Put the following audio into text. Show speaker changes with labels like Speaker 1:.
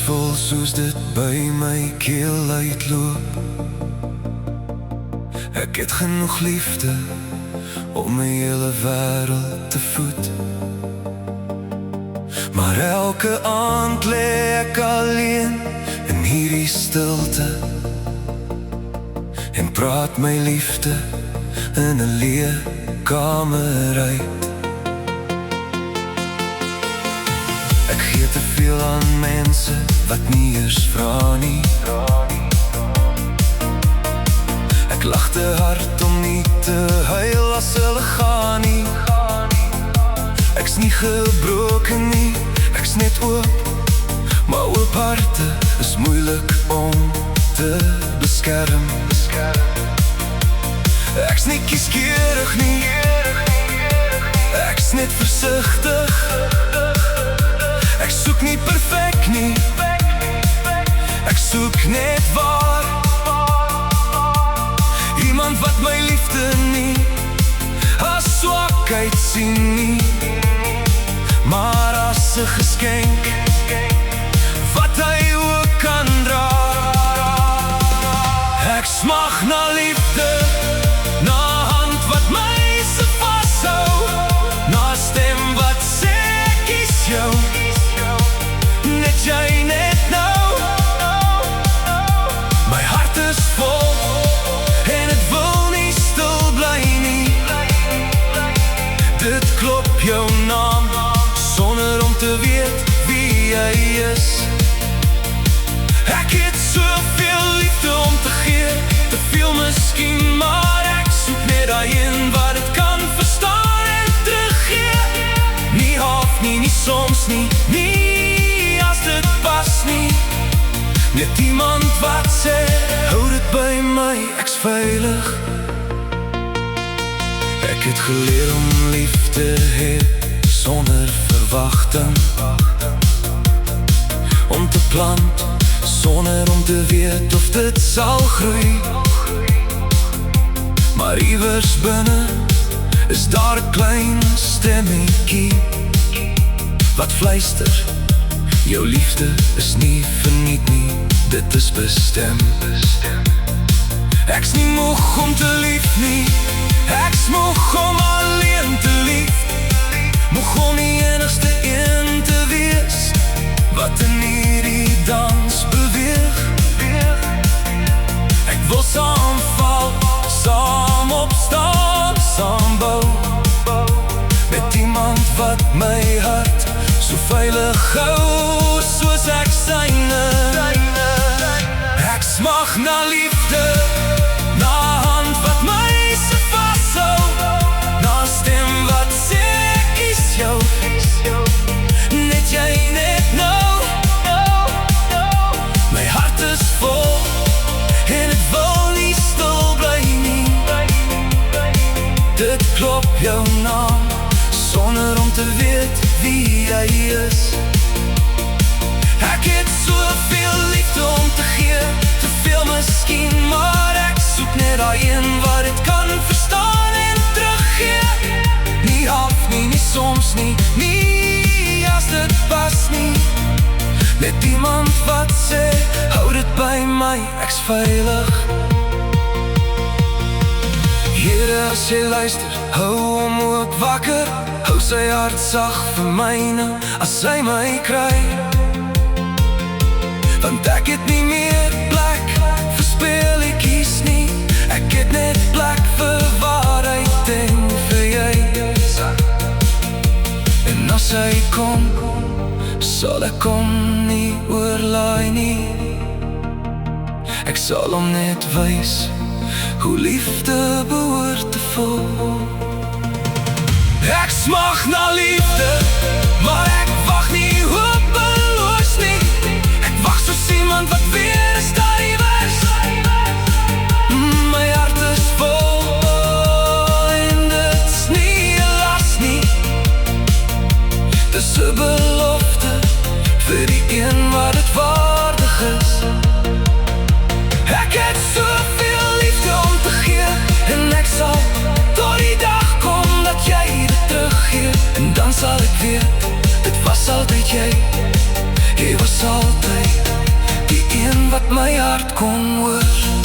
Speaker 1: vol soos dit by my keel uitloop. Ek het genoeg liefde om my hele wêreld te voed. Maar elke aand lê ek alleen in hierdie stilte en praat my liefde in 'n leë kamer uit. Ek gee te veel aan mense wat nie eers vra nie. Ek lag te hard om nie te huil as hulle gaan nie. Ek's nie gebroken nie, ek's net oop, maar oop harte is moeilik om te beskerm. Ek's nie kieskeurig nie, ek's net versigtig. Ek soek nie perfek nie, ek soek net waar. Iemand wat my liefde nie as swakheid sien nie, maar as 'n geskenk wat hy ook kan dra. Ek smag na liefde, na hand wat my se vashou, na stem wat sê kies jou, net jy net nou. My hart is vol en het wil nie stil bly nie. Dit klop jou naam sonder om te weet wie jy is. Ek het soveel liefde om te gee, te veel miskien, maar ek soek net daai een wat het kan verstaan en teruggee. Nie half nie, nie soms nie, nie as dit pas nie. Net iemand wat sê, hou dit by my, ek's veilig. Ek het geleer om lief te hê sonder verwagting, om te plant sonder om te weet of dit sal groei. Maar iewers binne is daar 'n klein stemmetjie wat fluister, jou liefde is nie verniet nie, dit is bestem. Ek's nie moeg om te lief nie, ek's moeg om alleen te lief. Moeg om die enigste een te wees wat in hierdie dans beweeg. Ek wil saam val, saam opstaan, saam bou, met iemand wat my hart so veilig hou soos ek syne. Ek smag na liefde, na hand wat my se vashou, na stem wat sê kies jou, net jy net nou. My hart is vol en het wil nie stil bly nie. Dit klop jou naam sonder om te weet wie jy is. Ek het soveel liefde om te gee, te veel miskien, maar ek soek net daai een wat het kan verstaan en teruggee. Nie half nie, nie soms nie, nie as dit pas nie. Net iemand wat sê, hou dit by my, ek's veilig. Here, as jy luister, hou hom ook wakker, hou sy hart sag vir myne as sy my kry. Want ek het nie meer plek vir speletjies nie, ek het net plek vir waarheid en vir jy. En as hy kom, sal ek hom nie oorlaai nie. Ek sal hom net wys hoe liefde behoort te voel. Ek smag na liefde, maar ek wag nie hopeloos nie. Ek wag soos iemand wat weer 'n stadie was. My hart is vol en dit's nie 'n las nie. Dis 'n belofte vir die een wat het waardig is. Ek het soveel liefde om te gee, en ek sal tot die dag kom dat jy dit teruggee. En dan sal ek weet, dit was altyd jy was altyd hart kon hoor.